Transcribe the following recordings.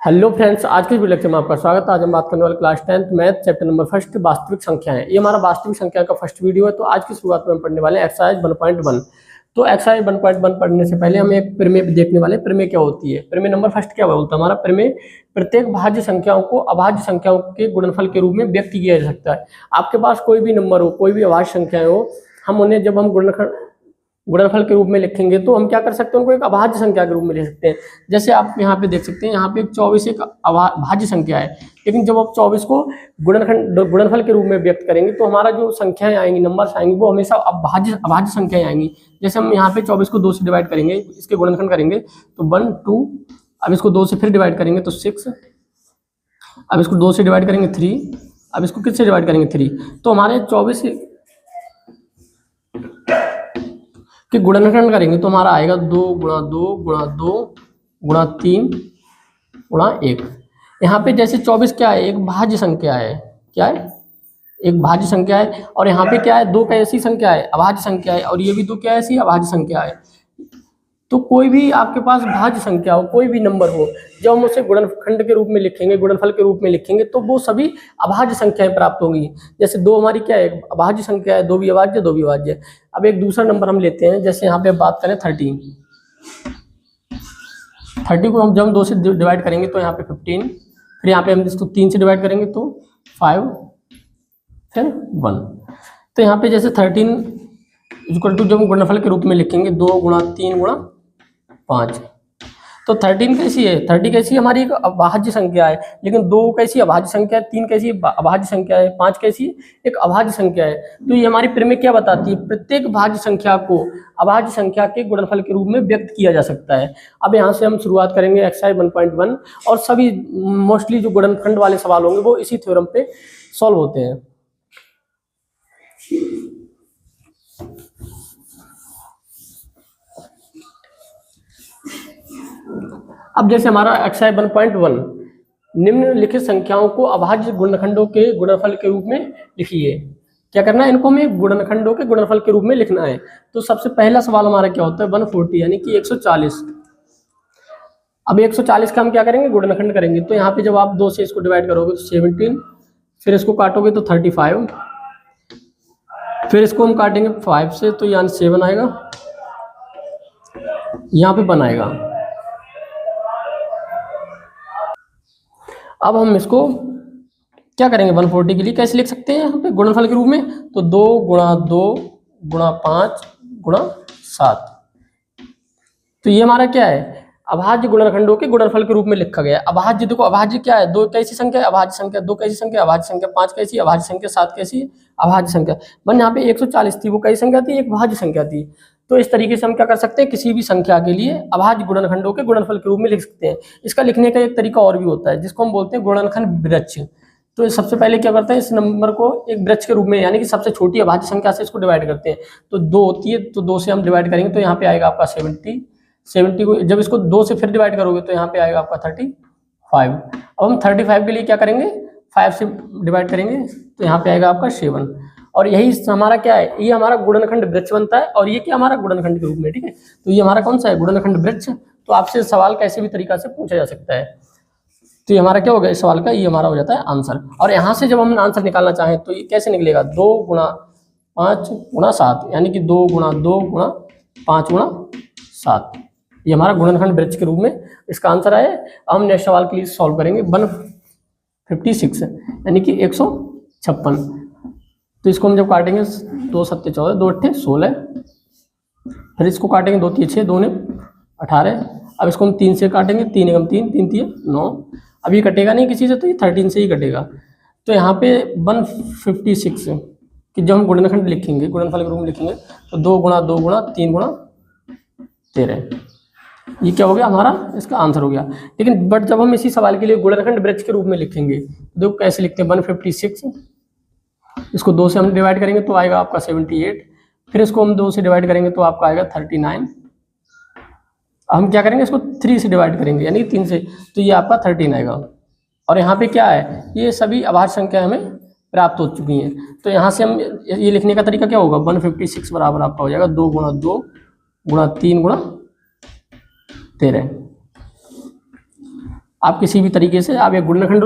Hello friends, आज के video lecture में आपका स्वागत है। आज हम बात करने वाले class 10th math chapter number first वास्तविक संख्या है। ये हमारा वास्तविक संख्या का फर्स्ट वीडियो है। तो आज की शुरुआत में हम पढ़ने वाले हैं एक्सरसाइज 1.1। तो एक्सरसाइज 1.1 पढ़ने से पहले हम एक प्रमेय देखने वाले हैं। प्रमेय क्या होती है? प्रमेय नंबर फर्स्ट क्या बोलता है हमारा? प्रमेय प्रत्येक भाज्य संख्याओं को अभाज्य संख्याओं के गुणनफल के रूप में व्यक्त किया जा सकता है। आपके पास कोई भी नंबर हो, कोई भी अभाज्य संख्याएं हो, हम उन्हें जब हम गुणनफल के रूप में लिखेंगे तो हम क्या कर सकते हैं? उनको एक अभाज्य संख्या के रूप में लिख सकते हैं। जैसे आप यहाँ पे देख सकते हैं, यहाँ पे 24 एक भाज्य संख्या है, लेकिन जब आप 24 को गुणनफल के रूप में व्यक्त करेंगे तो हमारा जो संख्याएं आएंगी, नंबर्स आएंगी, वो हमेशा अभाज्य संख्याएं आएंगी। जैसे हम यहाँ पे 24 को 2 से डिवाइड करेंगे, इसके गुणनखंड करेंगे तो 1 2, अब इसको 2 से फिर डिवाइड करेंगे तो 6, अब इसको 2 से डिवाइड करेंगे 3, अब इसको किससे डिवाइड करेंगे 3। तो हमारे 24 कि गुणनखंड करेंगे तो हमारा आएगा 2 गुणा 2 गुणा 2 गुणा 3 गुणा 1। यहाँ पे जैसे 24 क्या है? एक भाज्य संख्या है। क्या है? एक भाज्य संख्या है। और यहाँ पे क्या है? 2 कैसी संख्या है? अभाज्य संख्या है। और ये भी 2 क्या ऐसी अभाज्य संख्या है। तो कोई भी आपके पास भाज्य संख्या हो, कोई भी नंबर हो, जब हम उसे गुणनखंड के रूप में लिखेंगे, गुणनफल के रूप में लिखेंगे, तो वो सभी अभाज्य संख्याएं प्राप्त होंगी। जैसे 2 हमारी क्या है? अभाज्य संख्या है। 2 भी अभाज्य, 2 भी अभाज्य। अब एक दूसरा नंबर हम लेते हैं, जैसे यहाँ पे बात करें 30 को हम जब हम 2 से डिवाइड करेंगे तो यहाँ पे 15, फिर यहाँ पे हम इसको 3 से डिवाइड करेंगे तो 5, फिर 1। तो यहाँ पे जैसे 13 इक्वल टू जब हम गुणनफल के रूप में लिखेंगे 2 गुणा 3 गुणा 5। तो 13 कैसी है? 30 कैसी है? हमारी एक अभाज्य संख्या है। लेकिन 2 कैसी अभाज्य संख्या है, 3 कैसी अभाज्य संख्या है, 5 कैसी एक अभाज्य संख्या है। तो ये हमारी प्रमेय क्या बताती है? प्रत्येक भाज्य संख्या को अभाज्य संख्या के गुणनफल के रूप में व्यक्त किया जा सकता है। अब यहाँ से हम शुरुआत करेंगे एक्सरसाइज 1.1, और सभी मोस्टली जो गुणनखंड वाले सवाल होंगे वो इसी थ्योरम पे सॉल्व होते हैं। अब जैसे हमारा एक्सरसाइज 1.1, निम्नलिखित संख्याओं को अभाज्य गुणनखंडों के गुणनफल के रूप में लिखिए। क्या करना है? इनको हमें गुणनखंडों के गुणनफल के रूप में लिखना है। तो सबसे पहला सवाल हमारा क्या होता है? 140 यानी कि 140। अब 140 का हम क्या करेंगे? गुणनखंड करेंगे। तो यहाँ पे जब आप 2 से इसको डिवाइड करोगे तो 17, फिर इसको काटोगे तो 35, फिर इसको हम काटेंगे 5 से तो यहाँ 7 आएगा, यहाँ पे 1 आएगा। अब हम इसको क्या करेंगे? 140 के लिए कैसे लिख सकते हैं यहाँ पे गुणनफल के रूप में? तो 2 गुणा 2 गुणा 5 गुणा 7। तो ये हमारा क्या है? अभाज्य गुणनखंडों के गुणनफल के रूप में लिखा गया है। अभाज्य, देखो अभाज्य क्या है? 2 कैसी संख्या है? अभाज्य संख्या। 2 कैसी संख्या? अभाज्य संख्या। 5 कैसी? अभाज्य संख्या। 7 कैसी? अभाज्य संख्या। यहाँ पे 140 थी, वो कैसी संख्या थी? एक भाज्य संख्या थी। तो इस तरीके से हम क्या कर सकते हैं? किसी भी संख्या के लिए अभाज्य गुणनखंडों के गुणनफल के रूप में लिख सकते हैं। इसका लिखने का एक तरीका और भी होता है, जिसको हम बोलते हैं गुणनखंड वृक्ष। तो सबसे पहले क्या करते हैं? इस नंबर को एक वृक्ष के रूप में, यानी कि सबसे छोटी अभाज्य संख्या से इसको डिवाइड करते हैं। तो 2 होती है, तो 2 से हम डिवाइड करेंगे तो यहाँ पे आएगा आपका 70 को जब इसको 2 से फिर डिवाइड करोगे तो यहाँ पे आएगा आपका 35। अब हम 35 के लिए क्या करेंगे? 5 से डिवाइड करेंगे तो यहाँ पे आएगा आपका 7। और यही हमारा क्या है? ये हमारा गुणनखंड वृक्ष बनता है। और ये क्या हमारा गुणनखंड के रूप में, ठीक है। तो ये हमारा कौन सा है? गुणनखंड वृक्ष। तो आपसे सवाल कैसे भी तरीका से पूछा जा सकता है। तो ये हमारा क्या हो गया इस सवाल का? ये हमारा हो जाता है आंसर। और यहाँ से जब हम आंसर निकालना चाहें तो ये कैसे निकलेगा? 2 गुणा 5 गुणा 7, यानी कि 2 गुणा 2 गुणा 5 गुणा 7। ये हमारा गुणनखंड वृक्ष के रूप में इसका आंसर आया। अब हम नेक्स्ट सवाल के लिए सॉल्व करेंगे 156 यानी कि 156। तो इसको हम जब काटेंगे 2 7 14, 2 8 16, फिर इसको काटेंगे 2 3 6, 2 9 18। अब इसको हम 3 से काटेंगे, 3 एकम 3, 3 3 9। अब ये कटेगा नहीं किसी से, तो ये 13 से ही कटेगा। तो यहाँ पे 156 कि जब हम गुणनखंड लिखेंगे, गुणनफल के रूप में लिखेंगे, तो 2 गुणा 2 गुणा 3 गुणा 13, ये क्या हो गया? हमारा इसका आंसर हो गया। लेकिन बट जब हम इसी सवाल के लिए गुणनखंड वृक्ष के रूप में लिखेंगे, तो देखो कैसे लिखते हैं? 156, इसको 2 से हम डिवाइड करेंगे तो आएगा आपका 78, फिर इसको हम 2 से डिवाइड करेंगे तो आपका आएगा 39। हम क्या करेंगे? इसको 3 से डिवाइड करेंगे, यानी 3 से, तो ये आपका 13 आएगा। और यहाँ पे क्या है? ये सभी अभाज्य संख्या हमें प्राप्त हो चुकी हैं। तो यहाँ से हम ये लिखने का तरीका क्या होगा? 156 बराबर आपका हो जाएगा 2 गुणा 2 गुणा 3 गुणा 13। आप किसी भी तरीके से आप एक गुणनखंड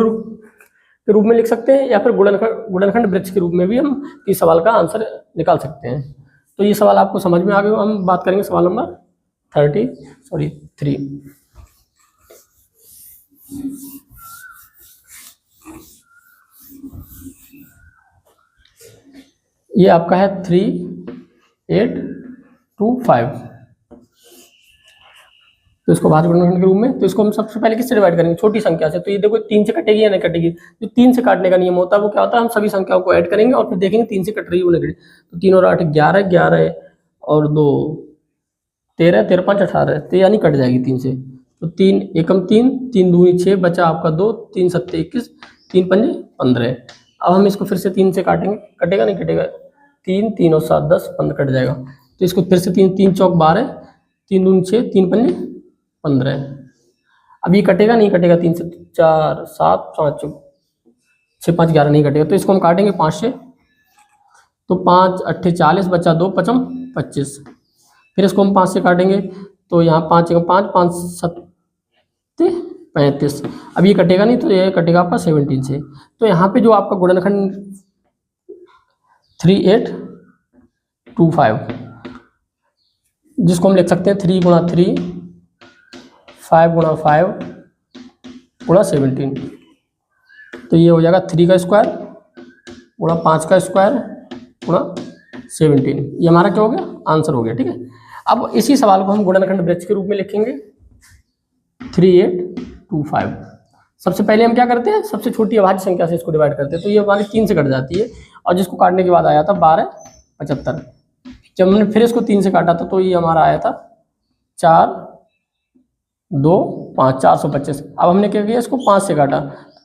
के रूप में लिख सकते हैं या फिर गुणनखंड वृक्ष के रूप में भी हम इस सवाल का आंसर निकाल सकते हैं। तो ये सवाल आपको समझ में आ गया। हम बात करेंगे सवाल नंबर 3। ये आपका है 3, 8, 2, 5। तो इसको भाज्य गुणनखंड के रूप में, तो इसको हम सबसे पहले किससे डिवाइड करेंगे? छोटी संख्या से। तो ये देखो 3 से कटेगी या नहीं कटेगी? जो 3 से काटने का नियम होता है वो क्या होता है, हम सभी संख्याओं को ऐड करेंगे और फिर देखेंगे 3 से कट रही है नहीं कट रही। तो 3 और 8 11, 11 और 2 13, 13 5 18, तो यानी कट जाएगी 3 से। तो 3 एकम 3, 3 दूनी 6, बचा आपका 2, 3 सत्ते 21, 3 पंजे 15। अब हम इसको फिर से 3 से काटेंगे, कटेगा नहीं कटेगा? 3, 3 और 7 10, 15 कट जाएगा। तो इसको फिर से 3, 3 चौक 12, 3 दूनी 6, 3 पंजे 15। अब ये कटेगा नहीं कटेगा? 3 से 4 7 5 6 5 11 नहीं कटेगा। तो इसको हम काटेंगे 5 से। तो 5 8 40, बचा 2 5 25। फिर इसको हम 5 से काटेंगे, तो यहाँ 5 5 5 7 35। अब ये कटेगा नहीं, तो ये कटेगा आपका 17 से। तो यहाँ पे जो आपका गुणनखंड 3 8 2 5, जिसको हम लिख सकते हैं 3 गुणा 3, 5 गुणा 5 गुणा 17। तो ये हो जाएगा 3 का स्क्वायर गुणा 5 का स्क्वायर गुणा 17। ये हमारा क्या हो गया? आंसर हो गया। ठीक है, अब इसी सवाल को हम गुणनखंड वृक्ष के रूप में लिखेंगे 3 8 2 5। सबसे पहले हम क्या करते हैं, सबसे छोटी अभाज्य संख्या से इसको डिवाइड करते हैं। तो ये हमारी 3 से कट जाती है और जिसको काटने के बाद आया था 12 75। जब हमने फिर इसको 3 से काटा था तो ये हमारा आया था 4 2 5 425। अब हमने क्या किया, इसको 5 से काटा।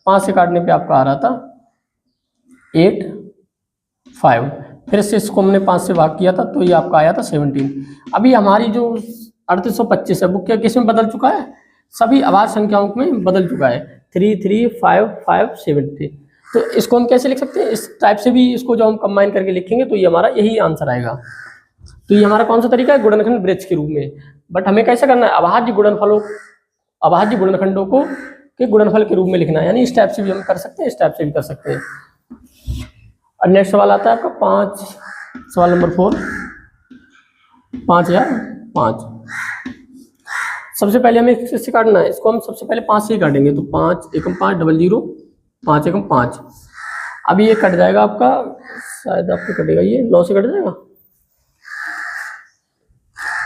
5 से काटने पे आपका आ रहा था 8 5। फिर से इसको हमने 5 से भाग किया था तो ये आपका आया था 17। अभी हमारी जो 3825 है वो क्या किस में बदल चुका है? सभी अभाज्य संख्याओं में बदल चुका है। 3 3 5 5 7। तो इसको हम कैसे लिख सकते हैं? इस टाइप से भी इसको जो हम कंबाइन करके लिखेंगे तो ये हमारा यही आंसर आएगा। तो ये हमारा कौन सा तरीका है? गुणनखंड वृक्ष के रूप में। बट हमें कैसे करना है? अभाज्य गुणनखंडों को के गुणनफल के रूप में लिखना है। यानी इस टाइप से भी हम कर सकते हैं, इस टाइप से भी कर सकते हैं। और नेक्स्ट सवाल आता है आपका सवाल नंबर 4, 5005। सबसे पहले हमें इससे काटना है। इसको हम सबसे पहले 5 से ही काटेंगे। तो 5 एकम 5 00, 5 एकम 5। अभी ये कट जाएगा आपका, शायद आपको कटेगा ये 9 से कट जाएगा।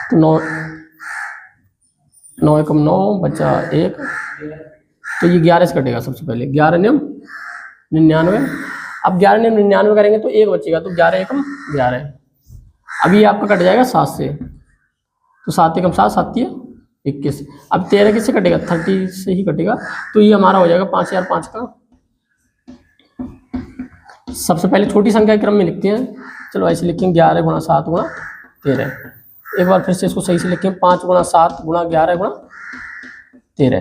तो 9 एकम 9, बचा 1। तो ये 11 से कटेगा। सबसे पहले 11 नियम 99। अब 11 नियम 99 करेंगे तो 1 बचेगा। तो 11 एकम 11। अभी ये आपका कट जाएगा 7 से। तो 7 एकम 7, 7 21। अब 13 किससे कटेगा? 30 से ही कटेगा। तो ये हमारा हो जाएगा 5005 का। सबसे पहले छोटी संख्या के क्रम में लिखते हैं। चलो ऐसे लिखेंगे 11 गुणा 7 गुणा 13। एक बार फिर से इसको सही से लिखेंगे 5 गुणा 7 गुणा 11 गुणा 13।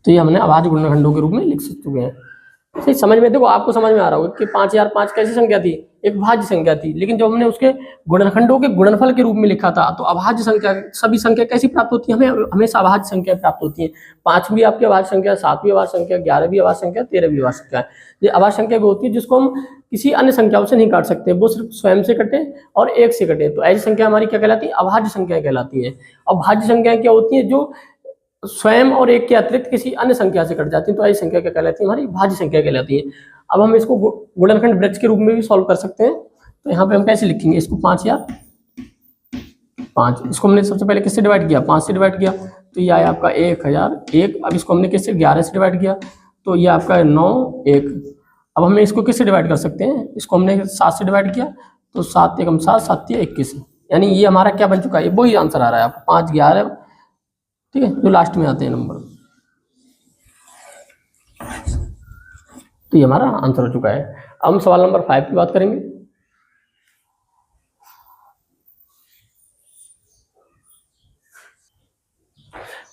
तो ये हमने अभाज्य गुणनखंडों के रूप में लिख चुके हैं। सही समझ में, देखो आपको समझ में आ रहा होगा कि 5005 कैसी संख्या थी? एक भाज्य संख्या थी। लेकिन जब हमने उसके गुणनखंडों के गुणनफल के रूप में लिखा था तो अभाज्य संख्या, सभी संख्या कैसी प्राप्त होती है? हमें हमेशा अभाज्य संख्या प्राप्त होती है। 5 भी आपकी अभाज्य संख्या, 7 भी अभाज्य संख्या, 11 भी अभाज्य संख्या, 13 भी अभाज्य संख्या है। ये अभाज्य संख्या भी होती है जिसको हम किसी अन्य संख्याओं से नहीं काट सकते, वो सिर्फ स्वयं से कटे और 1 से कटे। तो ऐसी संख्या हमारी क्या कहलाती है? अभाज्य संख्या कहलाती है। और भाज्य संख्या क्या होती है? जो स्वयं और 1 के अतिरिक्त किसी अन्य संख्या से कट जाती है। तो ऐसी संख्या क्या कहलाती है? हमारी भाज्य संख्या कहलाती है। अब हम इसको गुणनखंड वृक्ष के रूप में भी सॉल्व कर सकते हैं। तो यहाँ पे हम कैसे लिखेंगे इसको? 5005। इसको हमने सबसे पहले किससे डिवाइड किया? 5 से डिवाइड किया। तो ये आया आपका 1001। अब इसको हमने किससे? 11 से डिवाइड किया। तो ये आपका 9 1। अब हमें इसको किससे डिवाइड कर सकते हैं? इसको हमने 7 से डिवाइड किया। तो 7 एकम 7, 7 21। यानी ये हमारा क्या बन चुका है? वही आंसर आ रहा है आपको 5 11। ठीक है, जो लास्ट में आते हैं नंबर। तो ये हमारा आंसर हो चुका है। अब हम सवाल नंबर 5 की बात करेंगे।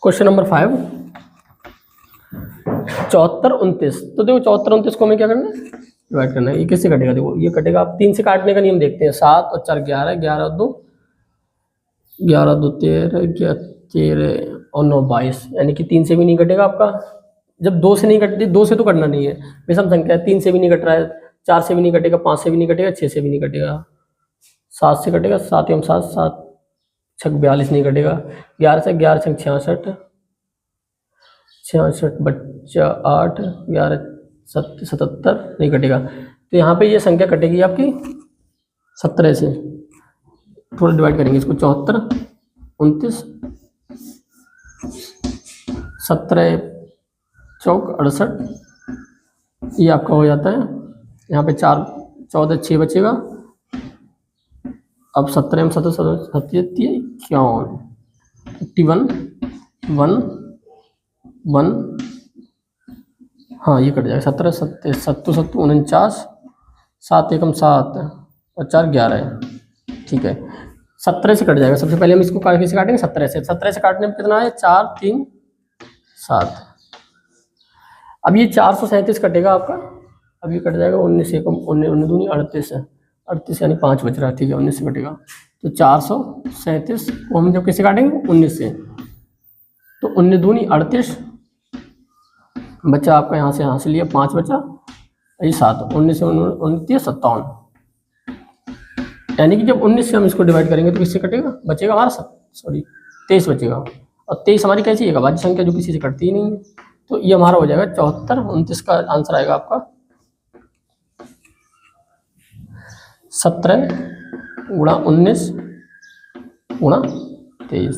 Question number 5, 74 29। तो देखो 74 29 को हमें क्या करना है? डिवाइड करना है। ये किससे कटेगा? देखो ये कटेगा। आप 3 से काटने का नियम देखते हैं। 7 और 4 11, 11 2 13, 13 और 9 22, यानी कि 3 से भी नहीं कटेगा आपका। जब 2 से नहीं कटती, 2 से तो कटना नहीं है, विषम संख्या है, 3 से भी नहीं कट रहा है, 4 से भी नहीं कटेगा, 5 से भी नहीं कटेगा, 6 से भी नहीं कटेगा, 7 से कटेगा, 7 एवं 7, 7 छक 42 नहीं कटेगा, 11 से 11 छक 66, 66 बच्चा 8, 11 77 नहीं कटेगा। तो यहाँ पे ये संख्या कटेगी आपकी 17 से, थोड़ा डिवाइड करेंगे इसको, 74 29 17 चौक 68, ये आपका हो जाता है। यहाँ पे 4 14 6 बचेगा। अब 17 में 17 57 51 1 1, हाँ ये कट जाएगा, 17 7 7 7 49, 7 एकम 7 और 4 11 है, ठीक है। 17 से कट जाएगा, सबसे पहले हम इसको कैसे काटेंगे, 17 से। 17 से काटने में कितना है, 4 3 7। अब ये 437 कटेगा आपका, अब ये कट जाएगा 19 एकम 19 दूनी 38 है, 38 यानी 5 बच रहा है, ठीक है, 19 से कटेगा। तो 437 को हम जब कैसे काटेंगे, 19 से, तो 19 दूनी 38 बच्चा आपका, यहाँ से लिया 5 बचा, ये 7, 19 से 29 57, यानी कि जब 19 से हम इसको डिवाइड करेंगे तो किससे कटेगा, बचेगा हमारा 23 बचेगा। और 23 हमारी कैसी है, अभाज्य संख्या जो किसी से कटती ही नहीं है। तो ये हमारा हो जाएगा 74, 29 का आंसर आएगा आपका 17 गुणा 19 गुणा 23,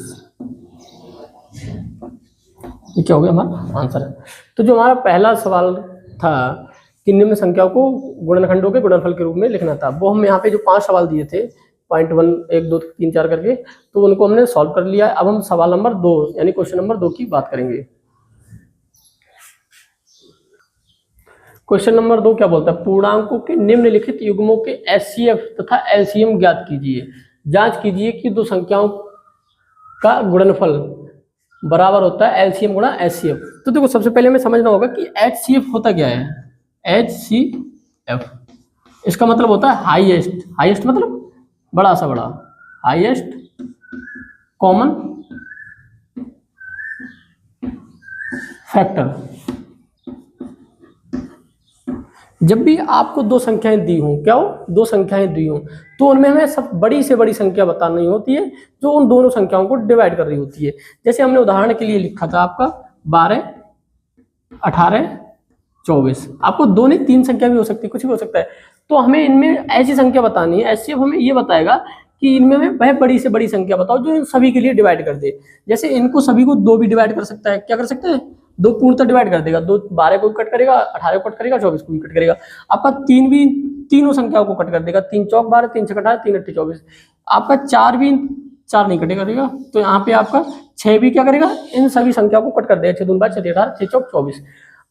ये क्या हो गया हमारा आंसर है। तो जो हमारा पहला सवाल था कि निम्न संख्याओं को गुणनखंडों के गुणनफल के रूप में लिखना था, वो हम यहाँ पे जो 5 सवाल दिए थे, पॉइंट 1 1 2 3 4 करके, तो उनको हमने सॉल्व कर लिया है। अब हम सवाल नंबर 2 यानी क्वेश्चन नंबर 2 की बात करेंगे। क्वेश्चन नंबर 2 क्या बोलता है, पूर्णांकों के निम्नलिखित युग्मों के एचसीएफ तथा एलसीएम ज्ञात कीजिए। जांच कीजिए कि दो संख्याओं का गुणनफल बराबर होता है एलसीएम गुणा एचसीएफ। तो देखो सबसे पहले हमें समझना होगा कि एचसीएफ होता क्या है। एचसीएफ इसका मतलब होता है हाईएस्ट, हाईएस्ट मतलब बड़ा सा बड़ा, हाईएस्ट कॉमन फैक्टर। जब भी आपको दो संख्याएं दी हों, क्या हो, दो संख्याएं दी हों, तो उनमें हमें सब बड़ी से बड़ी संख्या बतानी होती है जो उन दोनों संख्याओं को डिवाइड कर रही होती है। जैसे हमने उदाहरण के लिए लिखा था आपका 12 18 24, आपको दो नहीं 3 संख्या भी हो सकती है, कुछ भी हो सकता है। तो हमें इनमें ऐसी संख्या बतानी है, ऐसे हमें ये बताएगा कि इनमें हमें वह बड़ी से बड़ी संख्या बताओ जो इन सभी के लिए डिवाइड कर दे। जैसे इनको सभी को 2 भी डिवाइड कर सकता है, क्या कर सकते हैं, 2 पूर्णतः डिवाइड कर देगा, 2 12 को कट करेगा, 18 को कट करेगा, 24 को भी कट करेगा। आपका 3 भी तीनों संख्याओं को कट कर देगा, 3 चौक 12, 3 छक 18, 3 अट्ठे 24। आपका 4 भी 4 नहीं कटेगा, तो यहाँ पे आपका 6 भी क्या करेगा, इन सभी संख्याओं को कट कर देगा, 6 दूनी 12, 6 18, 6 चौक 24।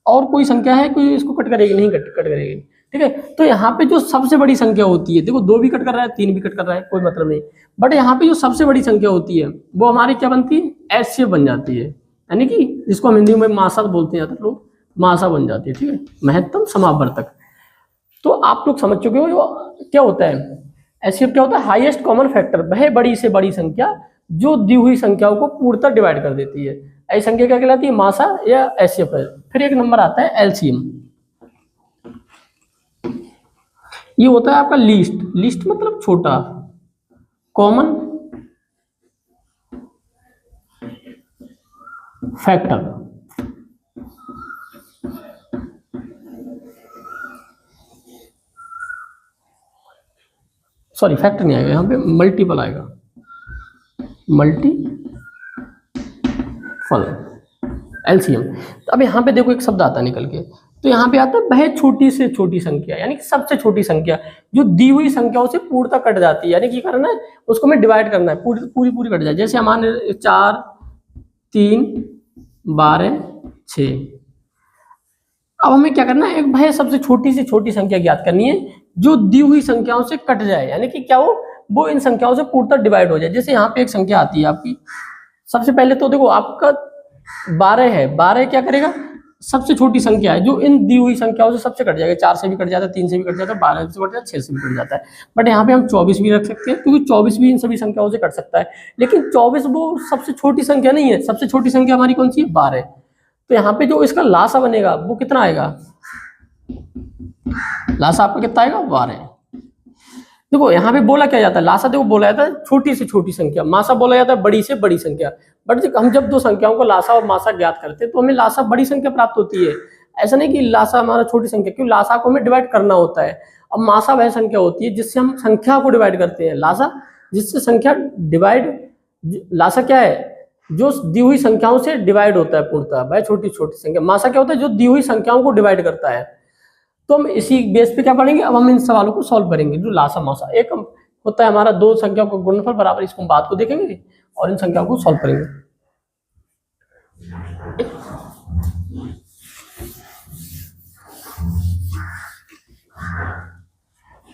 और कोई संख्या है कोई इसको कट करेगी नहीं, कट करेगी, ठीक है। तो यहाँ पे जो सबसे बड़ी संख्या होती है, देखो 2 भी कट कर रहा है, 3 भी कट कर रहा है, कोई मतलब नहीं, बट यहाँ पे जो सबसे बड़ी संख्या होती है वो हमारी क्या बनती है, एचसीएफ बन जाती है, यानी कि जिसको हम हिंदी में मासा बोलते हैं लोग, मासा बन जाती है, ठीक है, महत्तम समावर्तक। तो आप लोग समझ चुके हो क्या होता है एचसीएफ, क्या होता है, हाईएस्ट कॉमन फैक्टर, वह बड़ी से बड़ी संख्या जो दी हुई संख्याओं को पूर्णतः डिवाइड कर देती है। ऐसी संख्या क्या कहलाती है, मासा या एचसीएफ है। फिर एक नंबर आता है एलसीएम, ये होता है आपका लीस्ट, लीस्ट मतलब छोटा, कॉमन फैक्टर। सॉरी फैक्टर नहीं आएगा, यहाँ पे मल्टीपल आएगा, मल्टीपल एलसीएम। तो अब यहाँ पे देखो एक शब्द आता है निकल के, तो यहाँ पे आता है वह छोटी से छोटी संख्या, यानी कि सबसे छोटी संख्या जो दी हुई संख्याओं से पूर्णतः कट जाती है, यानी कि करना है उसको हमें डिवाइड करना है, पूरी कट जाए। जैसे हमारे 4 3 12 6। अब हमें क्या करना है, एक भाई सबसे छोटी से छोटी संख्या ज्ञात करनी है जो दी हुई संख्याओं से कट जाए, यानी कि क्या हो, वो इन संख्याओं से पूर्णतः डिवाइड हो जाए। जैसे यहाँ पे एक संख्या आती है आपकी, सबसे पहले तो देखो आपका 12 है, 12 क्या करेगा, सबसे छोटी संख्या है जो इन दी हुई संख्याओं से सबसे कट जाएगा। 4 से भी कट जाता है, 3 से भी कट जाता है, 12 से कट जाता है, 6 से भी कट जाता है। बट यहाँ पे हम 24 भी रख सकते हैं, क्योंकि 24 भी इन सभी संख्याओं से कट सकता है। लेकिन 24 वो सबसे छोटी संख्या नहीं है, सबसे छोटी संख्या हमारी कौन सी है? 12। तो यहाँ पे जो इसका लासा बनेगा वो कितना आएगा? लासा आपका कितना आएगा? 12। देखो यहाँ पे बोला क्या जाता है, लासा देखो बोला जाता है छोटी से छोटी संख्या, मासा बोला जाता है बड़ी से बड़ी संख्या। बट हम जब दो संख्याओं को लासा और मासा ज्ञात करते हैं तो हमें लासा बड़ी संख्या प्राप्त होती है। ऐसा नहीं कि लासा हमारा छोटी संख्या, क्यों? लासा को हमें डिवाइड करना होता है। अब मासा वह संख्या होती है जिससे हम संख्या को डिवाइड करते हैं। लासा जिससे संख्या डिवाइड, लासा क्या है? जो दी हुई संख्याओं से डिवाइड होता है पूर्णतः, वह छोटी छोटी संख्या। मासा क्या होता है? जो दी हुई संख्याओं को डिवाइड करता है। तो हम इसी बेस पे क्या पढ़ेंगे, अब हम इन सवालों को सॉल्व करेंगे। जो लासा मासा एक होता है हमारा दो संख्याओं का गुणनफल बराबर, इसको हम बात को देखेंगे और इन संख्याओं को सॉल्व करेंगे।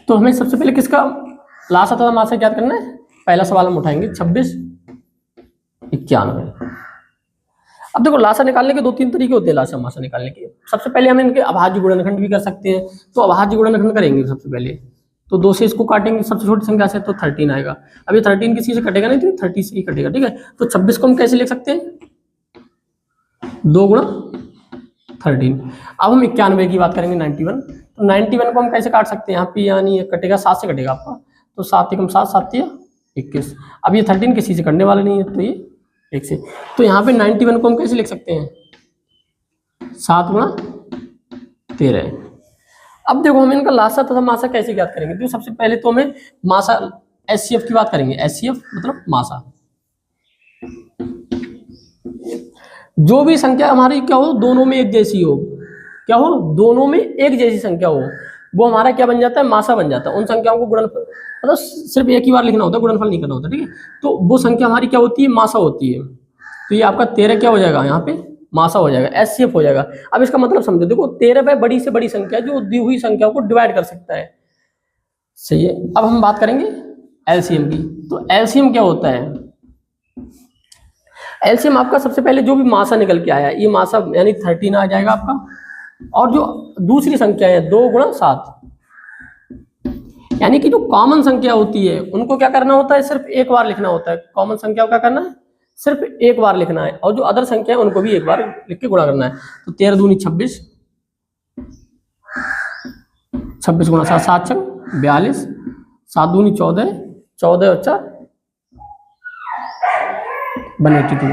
तो हमें सबसे पहले किसका लासा तथा मासा ज्ञात करना है? पहला सवाल हम उठाएंगे 26 91। अब देखो लासा निकालने के 2-3 तरीके होते हैं लासा मासा निकालने के। सबसे पहले हम इनके अभाज्य गुणनखंड भी कर सकते हैं। तो अभाज्य गुणनखंड करेंगे सबसे पहले, तो 2 से इसको काटेंगे सबसे छोटी संख्या से, तो 13 आएगा। अब ये 13 किसी से कटेगा नहीं, तो 30 से ही कटेगा। ठीक है, तो 26 को हम कैसे लिख सकते हैं? 2 गुणा 13। अब हम 91 की बात करेंगे 91। तो 91 को हम कैसे काट सकते हैं? यहाँ पे यानी कटेगा 7 से कटेगा आपका, तो 7 एकम 7, 7 या 21। अब ये 13 किसी से कटने वाला नहीं है, तो ये 1 से। तो यहाँ पे 91 को हम कैसे लिख सकते हैं? 7 गुणा 13। अब देखो हम इनका लासा तथा मासा कैसे ज्ञात करेंगे? तो सबसे पहले तो हमें मासा एचसीएफ की बात करेंगे। एचसीएफ मतलब मासा, जो भी संख्या हमारी क्या हो, दोनों में एक जैसी हो। क्या हो? दोनों में एक जैसी संख्या हो, वो हमारा क्या बन जाता है? मासा बन जाता है। उन संख्याओं को गुणनफल मतलब सिर्फ एक ही बार लिखना होता है, गुणनफल नहीं करना होता। ठीक है, तो वो संख्या हमारी क्या होती है? मासा होती है। तो ये आपका 13 क्या हो जाएगा? यहाँ पे मासा हो जाएगा, एचसीएफ हो जाएगा। अब इसका मतलब समझो, देखो 13 वह बड़ी से बड़ी संख्या जो दी हुई संख्याओं को डिवाइड कर सकता है। सही है। अब हम बात करेंगे एलसीएम की। तो एलसीएम क्या होता है? एलसीएम आपका सबसे पहले जो भी मासा निकल के आया, ये मासा यानी 13 आ जाएगा आपका, और जो दूसरी संख्या है 2 गुणा 7, यानी कि जो कॉमन संख्या होती है उनको क्या करना होता है? सिर्फ एक बार लिखना होता है। कॉमन संख्या को क्या करना है? सिर्फ एक बार लिखना है, और जो अदर संख्या है उनको भी एक बार लिख के गुणा करना है। तो 13 दूनी 26, 26 गुणा 7, 7 छंग 42, 7 दूनी 14, 14 और 4 182।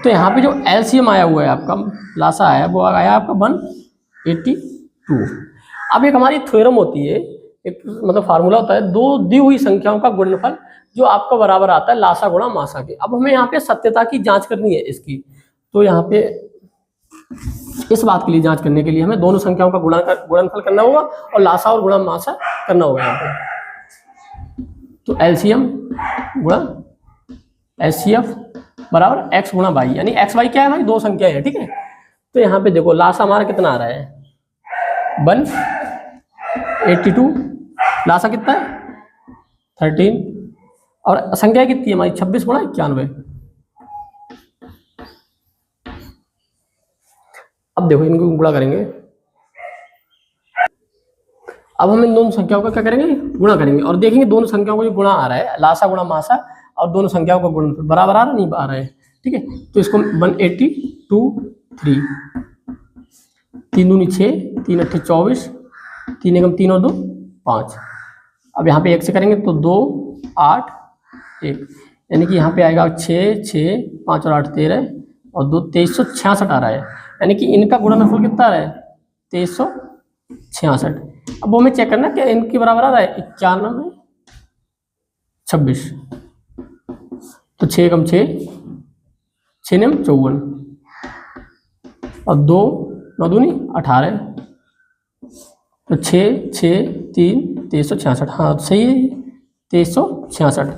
तो यहाँ पे जो एलसीएम आया हुआ है आपका, लासा आया, वो आया आपका 182। अब एक हमारी थ्योरम होती है, एक मतलब फार्मूला होता है, दो दी हुई संख्याओं का गुणनफल जो आपका बराबर आता है लासा गुणा मासा के। अब हमें यहाँ पे सत्यता की जांच करनी है इसकी। तो यहाँ पे इस बात के लिए जांच करने के लिए हमें दोनों संख्याओं का गुणनफल करना होगा और लासा और गुणा मासा करना होगा यहाँ पे। तो एलसीएम गुणा एचसीएफ बराबर एक्स गुणा वाई, यानी एक्स वाई क्या है भाई? दो संख्या है। ठीक है, तो यहाँ पे देखो लासा हमारा कितना आ रहा है? 182, लासा कितना है? 13, और संख्या कितनी है हमारी? 26 गुणा 91। अब देखो इनको गुणा करेंगे। अब हम इन दोनों संख्याओं का क्या करेंगे? गुणा करेंगे, और देखेंगे दोनों संख्याओं को जो गुणा आ रहा है, लासा गुणा मासा, और दोनों संख्याओं का गुणनफल बराबर आ रहा है, नहीं आ रहा है। ठीक है, तो इसको 182 3 दूनी 6, 3 अट्ठे 24, 3 एकम 3 और 2 5। अब यहाँ पे 1 से करेंगे तो 2 8 1, यानी कि यहाँ पे आएगा 6 6 5 और 8 13 और 2 2366 आ रहा है। यानी कि इनका गुणनफल कितना आ रहा है? 2366। अब वो हमें चेक करना है कि इनके बराबर आ रहा है 91 26। तो 6 एकम 6, 6 नेम 54 और 2 9 दूनी 18, तो 6 6 3 2366। हाँ सही है, 2366।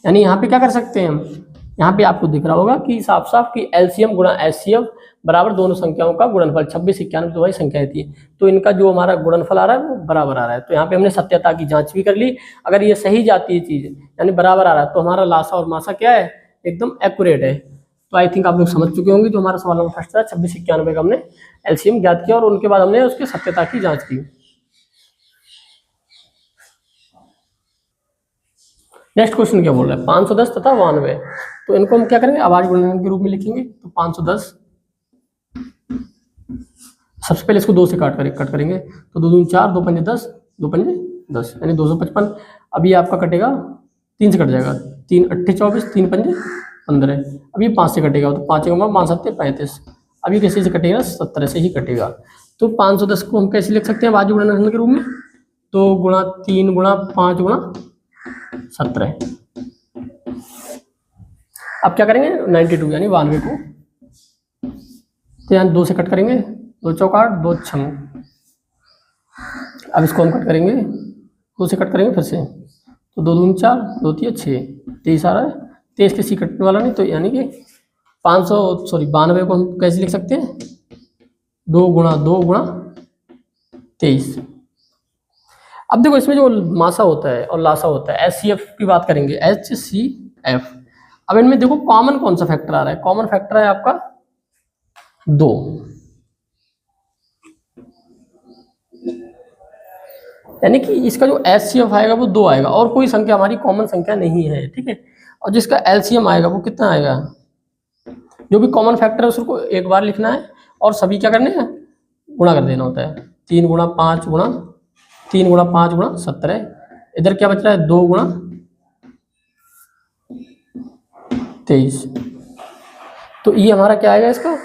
यानी यहाँ पे क्या कर सकते हैं हम? यहाँ पे आपको दिख रहा होगा कि साफ साफ कि एलसीएम गुणा एचसीएफ बराबर दोनों संख्याओं का गुणनफल। 26 91 तो वही संख्याएं थी, तो इनका जो हमारा गुणनफल आ रहा है वो बराबर आ रहा है। तो यहाँ पे हमने सत्यता की जांच भी कर ली। अगर ये सही जाती है चीज, यानी बराबर आ रहा है, तो हमारा लासा और मासा क्या है? एकदम एक्यूरेट है। तो आई थिंक आप लोग समझ चुके होंगे। जो हमारा सवाल नंबर फर्स्ट था 2691 का हमने एलसीएम ज्ञात किया और उनके बाद हमने उसकी सत्यता की जांच की। नेक्स्ट क्वेश्चन क्या बोल रहा है, 510 तथा 92, तो इनको हम क्या करेंगे, अभाज्य गुणनखंड के रूप में लिखेंगे। तो 510, सबसे पहले इसको 2 से कट करेंगे, तो 2 दूनी 4, 2 पंजे 10, 2 पंजे 10 यानी 255। अभी आपका कटेगा 3 से कट जाएगा, 3 अट्ठे 24, 3 पंजे 15। अभी 5 से कटेगा, तो 5 5 7 35। अभी कैसे से कटेगा, 17 से ही कटेगा। तो 510 को हम कैसे लिख सकते हैं अभाज्य गुणनखंड के रूप में, 2 गुणा 3 गुणा 5 गुणा 17। अब क्या करेंगे 92 यानी 92 को, तो यहाँ 2 से कट करेंगे, 2 चौक 8, 2 छंग। अब इसको हम कट करेंगे, 2 से कट करेंगे फिर से, तो 2 दूनी 4, 2 3 6, 23 आ रहा है, 23 के सी कटने वाला नहीं, तो यानी कि 92 को हम कैसे लिख सकते हैं, 2 गुणा 23। अब देखो इसमें जो मासा होता है और लासा होता है, HCF की बात करेंगे, HCF। अब इनमें देखो कॉमन कौन सा फैक्टर आ रहा है, कॉमन फैक्टर है आपका 2, यानी कि इसका जो HCF आएगा वो 2 आएगा और कोई संख्या हमारी कॉमन संख्या नहीं है, ठीक है। और जिसका LCM आएगा वो कितना आएगा, जो भी कॉमन फैक्टर है उसको एक बार लिखना है और सभी क्या करने हैं, गुणा कर देना होता है। 3 गुणा 5 गुणा 17। इधर क्या बच रहा है, 2 गुणा 23। तो ये हमारा क्या आएगा, इसका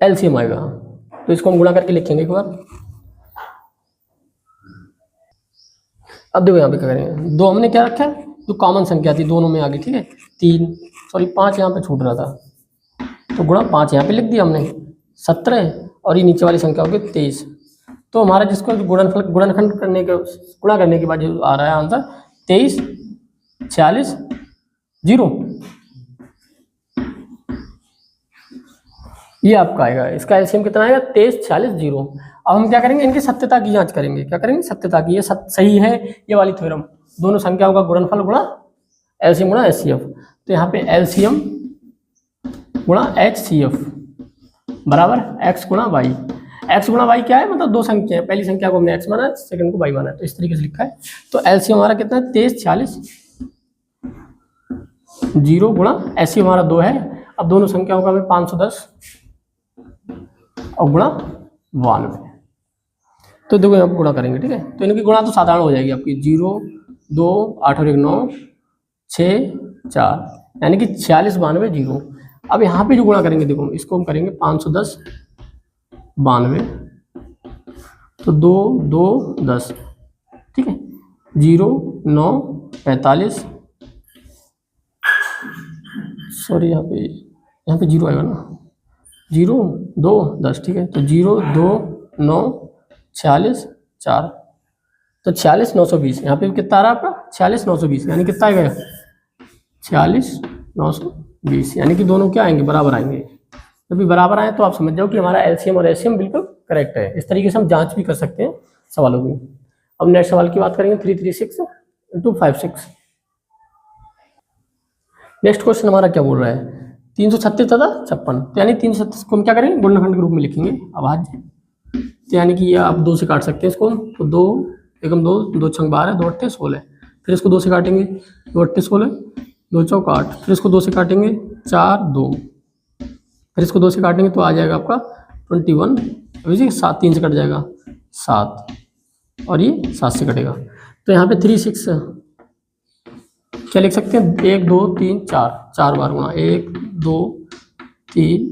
LCM आएगा। तो इसको हम गुणा करके लिखेंगे एक बार। अब देखो यहाँ पे क्या करेंगे, 2 हमने क्या रखा है, जो कॉमन संख्या थी दोनों में आगे, ठीक है। 5 यहाँ पे छूट रहा था, तो गुणा 5 यहाँ पे लिख दिया हमने, 17 और ये नीचे वाली संख्या होगी 23। तो हमारा जिसको गुणनखंड करने के गुणा करने के बाद जो आ रहा है आंसर 23 46 0, ये आपका आएगा। इसका एलसीएम कितना आएगा, 23 46 0। अब हम क्या करेंगे, इनकी सत्यता की जांच करेंगे। क्या करेंगे, सत्यता की, ये सही है ये वाली थ्योरम, दोनों संख्याओं का गुणनफल गुणा एलसीएम गुणा एचसीएफ। तो यहाँ पे एलसीएम गुणा एचसीएफ बराबर एक्स गुणा वाई। एक्स गुणा वाई क्या है, मतलब 2 संख्या है, पहली संख्या को हमने एक्स माना है, सेकंड को वाई माना है, तो इस तरीके से लिखा है। तो एलसीएम हमारा कितना है, 23 46 0 गुणा एचसीएफ हमारा 2 है। अब दोनों संख्याओं का हमें 510 और गुणा 92। तो देखो यहाँ गुणा करेंगे, ठीक है। तो इनकी गुणा तो साधारण हो जाएगी आपकी, 0 2 8 और 1 9 6 4 यानी कि 46 92 0। अब यहाँ पे जो गुणा करेंगे, देखो इसको हम करेंगे 510 92, तो 2 2 10, ठीक है। 0 9 45, सॉरी यहाँ पे 0 आएगा ना, 0 2 10, ठीक है। तो 0 2 9 46 4, तो 46 920। यहाँ पे कितना आ रहा है आपका, 46 920, यानी कितना आएगा 46 920, यानी कि दोनों क्या आएंगे, बराबर आएंगे। जब भी बराबर आए तो आप समझ जाओ कि हमारा एलसीएम और एचसीएम बिल्कुल करेक्ट है। इस तरीके से हम जांच भी कर सकते हैं सवालों की। अब नेक्स्ट सवाल की बात करेंगे, 336 × 56। नेक्स्ट क्वेश्चन हमारा क्या बोल रहा है, 336 तथा 56, तो यानी 336 को हम क्या करेंगे, गुणनखंड के रूप में लिखेंगे अभाज्य। तो यानी कि ये आप 2 से काट सकते हैं इसको, तो 2 एकम 2 2 छंग 12 2 8 16, फिर इसको 2 से काटेंगे, 2 8 16 2 चौक 8, फिर इसको 2 से काटेंगे 4 2, फिर इसको 2 से काटेंगे तो आ जाएगा आपका 21, अभी 7 3 से कट जाएगा 7 और ये 7 से कटेगा। तो यहाँ पे 36 क्या लिख सकते हैं, 1 2 3 4 4 बार गुणा 1 2 3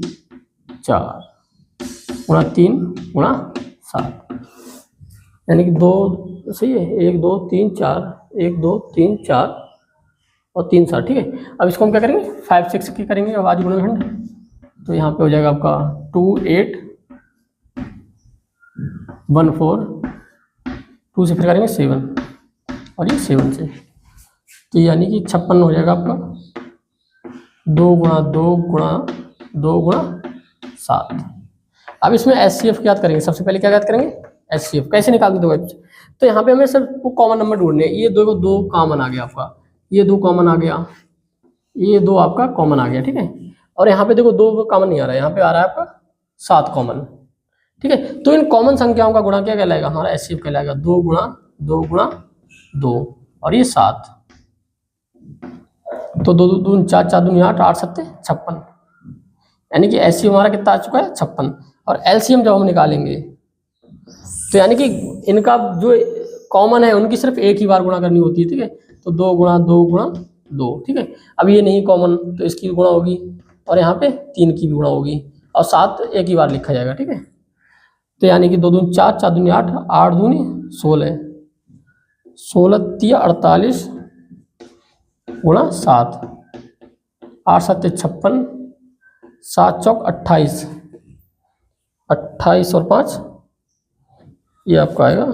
4 गुणा 3 गुणा 7, यानी कि 2 सही है, 1 2 3 4 1 2 3 4 और 3 7, ठीक है। अब इसको हम क्या करेंगे, 5 6 की करेंगे अभाज्य गुणनखंड। तो यहाँ पे हो जाएगा आपका 2 8 1 4, 2 से फिर करेंगे 7 और ये 7 से, तो यानी कि 56 हो जाएगा आपका 2 गुणा 2 गुणा 2 गुणा 7। अब इसमें एचसीएफ याद करेंगे, सबसे पहले क्या याद करेंगे, एचसीएफ कैसे निकालते दो। तो यहाँ पे हमें सिर्फ कॉमन नंबर ढूंढने हैं। ये दो कॉमन आ गया आपका, ये 2 कॉमन आ गया, ये 2 आपका कॉमन आ गया, ठीक है। और यहाँ पे देखो 2 कॉमन नहीं आ रहा है, यहाँ पे आ रहा है आपका 7 कॉमन, ठीक है। तो इन कॉमन संख्याओं का गुणा क्या कहलाएगा, हमारा एचसीएफ कहलाएगा 2 गुणा 2 गुणा 2, और ये 7, तो 2 2 4 4 2 8 8 7 56, यानी कि एचसीएफ हमारा कितना आ चुका है 56। और एलसीएम जब हम निकालेंगे तो यानी कि इनका जो कॉमन है उनकी सिर्फ एक ही बार गुणा करनी होती है, ठीक है। तो 2 गुणा 2 गुणा 2, ठीक है। अब ये नहीं कॉमन तो इसकी गुणा होगी, और यहाँ पे 3 की भी गुणा होगी, और 7 एक ही बार लिखा जाएगा, ठीक है। तो यानी कि 2 दूनी 4 4 दूनी 8 8 दूनी 16 16 3 48 गुणा 7 8 7 56 7 चौक 28 28 और 5 ये आपका आएगा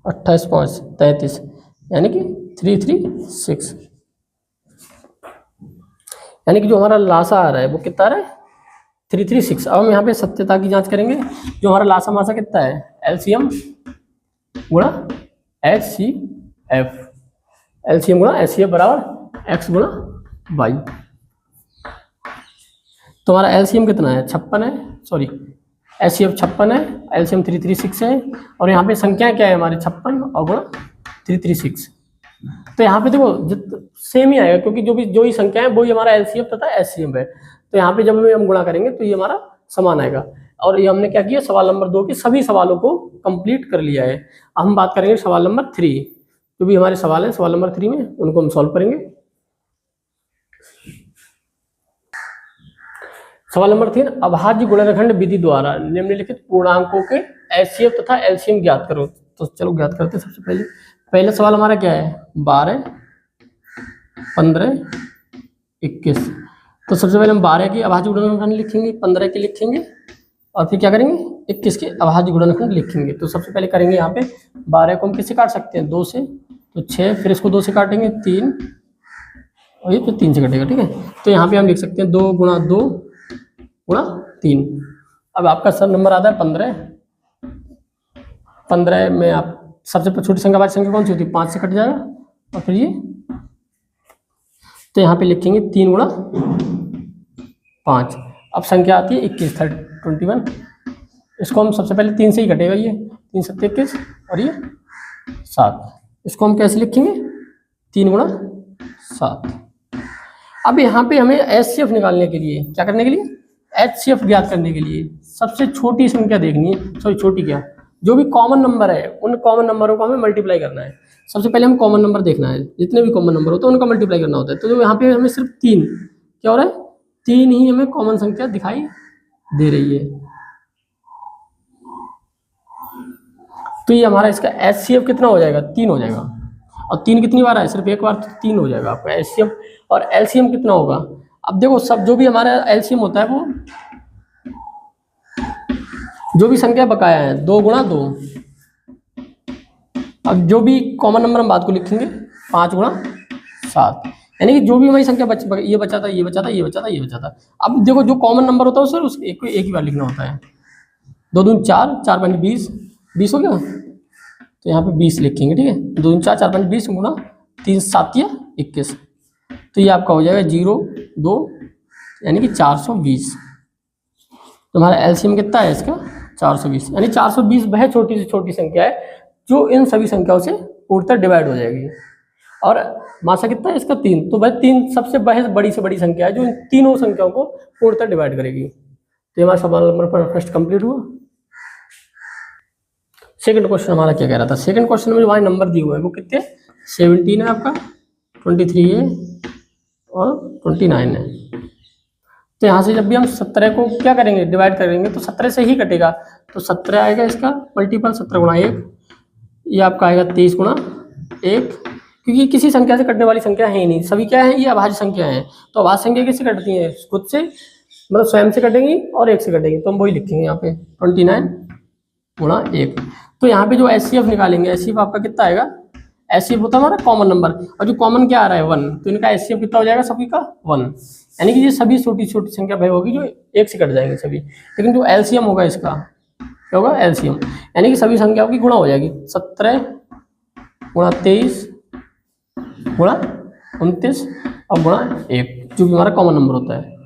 28 5 33, यानी कि 336, यानी कि जो हमारा लासा आ रहा है वो कितना आ रहा है 336। अब हम यहाँ पे सत्यता की जांच करेंगे, जो हमारा लासा मासा कितना है एलसीएम गुणा एचसीएफ, एलसीएम गुणा एचसीएफ बराबर एक्स गुणा वाई। तो हमारा एलसीएम कितना है 56 है, सॉरी एचसीएफ 56 है, एलसीएम 336 है, और यहाँ पे संख्या क्या है हमारे 56 और गुणा 336। तो यहाँ पे देखो सेम ही आएगा, क्योंकि जो ही संख्या है वो ही हमारा एलसीएम तथा एचसीएफ है। तो यहाँ पे जब हम गुणा करेंगे तो ये हमारा समान आएगा। और ये हमने क्या किया, सवाल नंबर 2 के सभी सवालों को कंप्लीट कर लिया है। अब हम बात करेंगे सवाल नंबर 3, जो भी हमारे सवाल हैं सवाल नंबर 3 में, उनको हम सॉल्व करेंगे। सवाल नंबर 3, अभाज्य गुणनखंड विधि द्वारा निम्नलिखित पूर्णांकों के एचसीएफ तथा एलसीएम ज्ञात करो। तो चलो ज्ञात करते हैं। सबसे पहले सवाल हमारा क्या है 12 15 21। तो सबसे पहले हम 12 की अभाज्य गुणनखंड लिखेंगे, 15 की लिखेंगे, और फिर क्या करेंगे 21 के अभाज्य गुणनखंड लिखेंगे। तो सबसे पहले करेंगे यहाँ पे 12 को हम किससे काट सकते हैं 2 से, तो 6, फिर इसको 2 से काटेंगे 3, और ये फिर 3 से कटेगा, ठीक है। तो यहाँ पे हम लिख सकते हैं 2 गुणा 2 गुणा 3। अब आपका सर नंबर आता है 15। 15 में आप सबसे छोटी संख्या वाली संख्या कौन सी होती है 5 से कट जाएगा, और फिर ये, तो यहाँ पे लिखेंगे 3 गुणा 5। अब संख्या आती है 21 21। इसको हम सबसे पहले 3 से ही कटेगा, ये 3 7 21, और ये 7। इसको हम कैसे लिखेंगे 3 गुणा 7। अब यहाँ पे हमें एचसीएफ निकालने के लिए क्या करने के लिए, एचसीएफ ज्ञात करने के लिए सबसे छोटी संख्या देखनी है, सॉरी छोटी क्या, जो भी कॉमन नंबर है उन कॉमन नंबरों को हमें मल्टीप्लाई करना है। सबसे पहले हम कॉमन नंबर देखना है, जितने भी कॉमन नंबर होते हैं उनका मल्टीप्लाई करना होता है। तो जो यहाँ पे हमें सिर्फ 3 क्या हो रहा है, 3 ही हमें कॉमन संख्या दिखाई दे रही है। तो ये हमारा इसका एचसीएफ कितना हो जाएगा 3 हो जाएगा, और 3 कितनी बार है सिर्फ एक बार, तो 3 हो जाएगा आपका एचसीएफ। और एलसीएम कितना होगा, अब देखो सब जो भी हमारा एलसीएम होता है वो जो भी संख्या बकाया है 2 गुणा 2। अब जो भी कॉमन नंबर हम बात को लिखेंगे 5 गुणा 7, यानी कि जो भी हमारी संख्या ये बचा था ये बचा था ये बचा था ये बचा था। अब देखो जो कॉमन नंबर होता है सर उसको एक ही बार लिखना होता है। 2 दूनी 4 4 5 20 20 हो गया, तो यहाँ पे 20 लिखेंगे, ठीक है। 2 दूनी 4 4 5 20 गुणा 3 7 या 21, तो ये आपका हो जाएगा 0 2, यानी कि 420। तो हमारा एलसीएम कितना है इसका 420, यानी 420 वह छोटी से छोटी संख्या है जो इन सभी संख्याओं से पूर्णतः डिवाइड हो जाएगी। और मासा कितना है इसका 3, तो वह 3 सबसे बड़ी से बड़ी संख्या है जो इन तीनों संख्याओं को पूर्णतः डिवाइड करेगी। तो हमारा सवाल नंबर फर्स्ट कंप्लीट हुआ। सेकंड क्वेश्चन हमारा क्या कह रहा था, सेकंड क्वेश्चन में जो हमारे नंबर दिए हुए हैं वो कितने 17 है आपका, 23 है और 29 है। तो यहाँ से जब भी हम 17 को क्या करेंगे डिवाइड करेंगे तो 17 से ही कटेगा, तो 17 आएगा इसका मल्टीपल 17 गुणा 1, ये आपका आएगा 23 गुणा 1, क्योंकि किसी संख्या से कटने वाली संख्या है ही नहीं, सभी क्या है ये अभाज्य संख्या है। तो अभाज्य संख्या किससे कटती है खुद से, मतलब स्वयं से कटेंगी और 1 से कटेंगी, तो हम वही लिखेंगे यहाँ पे 29 गुणा 1। तो यहाँ पे जो एचसीएफ निकालेंगे, एचसीएफ आपका कितना आएगा, एचसीएफ होता है हमारा कॉमन नंबर, और जो कॉमन क्या आ रहा है 1, तो इनका एचसीएफ कितना हो जाएगा सभी का 1, यानी कि ये सभी छोटी छोटी संख्या भाई होगी जो 1 से कट जाएंगे सभी। लेकिन जो एलसीएम होगा इसका क्या होगा एलसीएम, यानी कि सभी संख्याओं की गुणा हो जाएगी, 17 गुणा 23 गुणा 29, और गुणा 1 जो भी हमारा कॉमन नंबर होता है।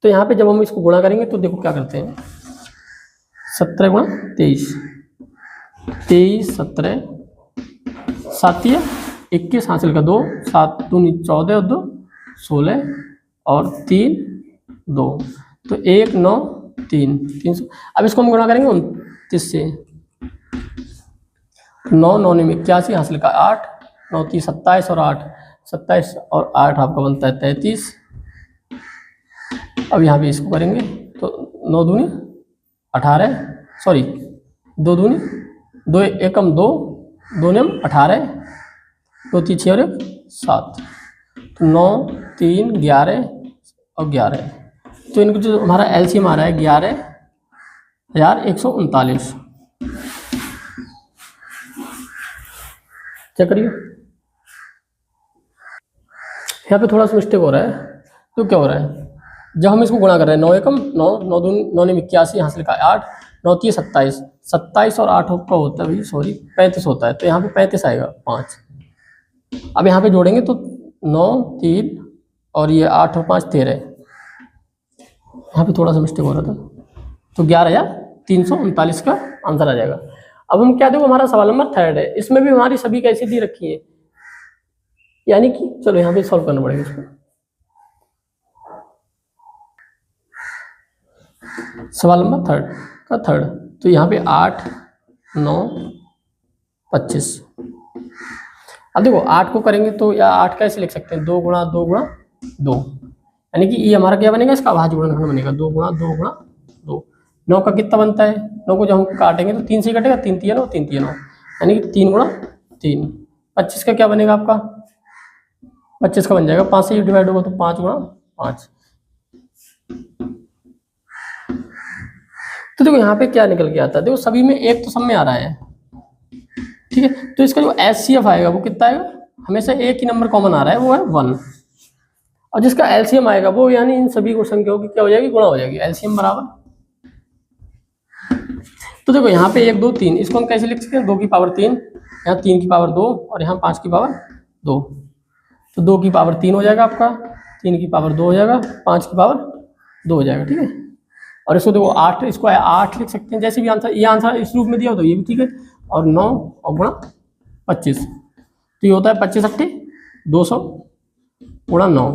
तो यहाँ पे जब हम इसको गुणा करेंगे तो देखो क्या करते हैं, 17 गुणा 23, 23 17 7 21 हासिल का 2, 7 दूनी 14 और 2 16 और 3 2, तो 1 9 3 300। अब इसको हम गुणा करेंगे 29 से, 9 9 में 81 हासिल का 8, 9 3 27 और 8 27 और 8 आपका बनता है 33। अब यहाँ पे इसको करेंगे तो 9 दूनी 18, सॉरी 2 दूनी 2 एकम 2, 2 नियम 18, 2 3 6 और 1 7, तो 9 3 11 और 11, तो इनको जो हमारा एलसीएम आ रहा है 11,139। क्या करिए, यहाँ पे थोड़ा सा मिस्टेक हो रहा है। तो क्या हो रहा है, जब हम इसको गुणा कर रहे हैं 9 एकम 9, 9 दूनी 9 ने 81 हासिल का 8, 9 3 27, 27 और 8 का होता है भाई, सॉरी 35 होता है, तो यहाँ पे 35 आएगा 5। अब यहाँ पे जोड़ेंगे तो 9 3 और ये 8 और 5 13, यहाँ पे थोड़ा सा मिस्टेक हो रहा था, तो 11,339 का आंसर आ जाएगा। अब हम क्या देखो, हमारा सवाल नंबर 3 है, इसमें भी हमारी सभी कैसी दी रखी है, यानी कि चलो यहाँ पे सॉल्व करना पड़ेगा इसको। सवाल नंबर 3 का 3, तो यहाँ पे 8 9 25। अब देखो 8 को करेंगे तो या 8 कैसे लिख सकते हैं, 2 गुणा 2 गुणा 2, यानी कि ये हमारा क्या बनेगा, इसका अभाज्य गुणनखंड बनेगा 2 गुणा 2 गुणा 2। 9 का कितना बनता है, 9 को जब हम काटेंगे तो 3 से कटेगा, 3 3 9 3 3 9, यानी कि 3 गुणा 3। 25 का क्या बनेगा आपका, 25 का बन जाएगा 5 से डिवाइड होगा तो 5 गुणा 5। तो देखो यहाँ पे क्या निकल के आता है, देखो सभी में एक तो सब में आ रहा है, ठीक है, तो इसका जो एचसीएफ आएगा वो कितना आएगा, हमेशा एक ही नंबर कॉमन आ रहा है वो है 1, और जिसका एलसीएम आएगा वो यानी इन सभी को संख्याओं की क्या हो जाएगी, गुणा हो जाएगी, एलसीएम बराबर। तो देखो यहाँ पे 1 2 3, इसको हम कैसे लिख सकते हैं, 2 की पावर 3, यहाँ 3 की पावर 2 और यहाँ 5 की पावर 2, तो 2 की पावर 3 हो जाएगा आपका, 3 की पावर 2 हो जाएगा, 5 की पावर 2 हो जाएगा, ठीक है। और इसको देखो 8, इसको 8 लिख सकते हैं, जैसे भी आंसर, ये आंसर इस रूप में दिया हो तो ये भी ठीक है, और 9 और गुणा 25, तो ये होता है 25 8 200 गुणा 9,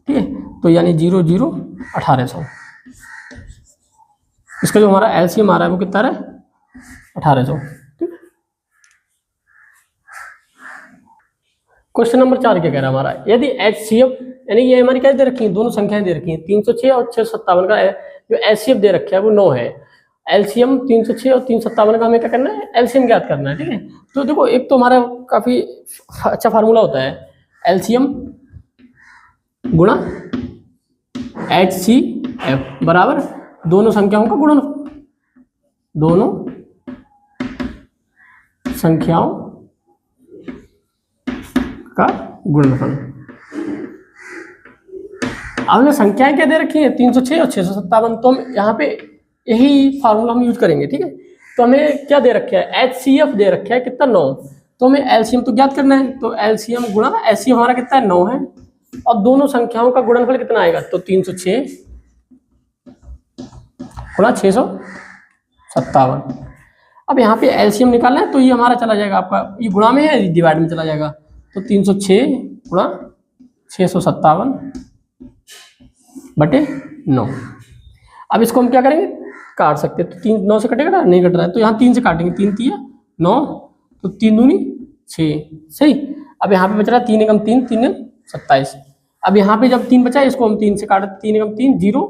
ठीक है, तो यानी 0 0 1800। इसका जो हमारा एलसीएम आ रहा है वो कितना है, 1800, ठीक है। क्वेश्चन नंबर 4 क्या कह रहा है हमारा, यदि एचसीएफ, यानी ये हमारी क्या दे रखी है, दोनों संख्याएं दे रखी हैं, 306 और 657 का जो एचसीएफ दे रखा है वो 9 है, एलसीएम 306 और 357 का हमें क्या करना है, एलसीएम ज्ञात करना है, ठीक है। तो देखो एक तो हमारा काफी अच्छा फार्मूला होता है, एलसीएम गुणा एचसीएफ बराबर दोनों संख्याओं का गुणन, दोनों संख्याओं का गुणनफल। अब हमने संख्याएं क्या दे रखी है, 306 और 657, तो हम यहाँ पे यही फार्मूला हम यूज करेंगे, ठीक है। तो हमें क्या दे रखा है, एचसीएफ दे रखा है कितना 9, तो हमें एलसीएम तो ज्ञात करना है, तो एलसीएम गुणा एचसीएफ हमारा कितना है 9 है, और दोनों संख्याओं का गुणनफल कितना आएगा, तो 306 गुणा 657। अब यहाँ पे एलसीएम निकालना है तो ये हमारा चला जाएगा आपका, ये गुणा में है डिवाइड में चला जाएगा, तो 306 गुणा 657 बटे 9। अब इसको हम क्या करेंगे, काट सकते हैं, तो 3 9 से कटेगा ना, नहीं कट रहा है, तो यहाँ 3 से काटेंगे, 3 3 9, तो 3 दूनी 6, सही। अब यहाँ पे बच रहा है 3 एकम 3 3 27। अब यहाँ पे जब 3 बचा है इसको हम 3 से काटे, 3 एकम 3 0,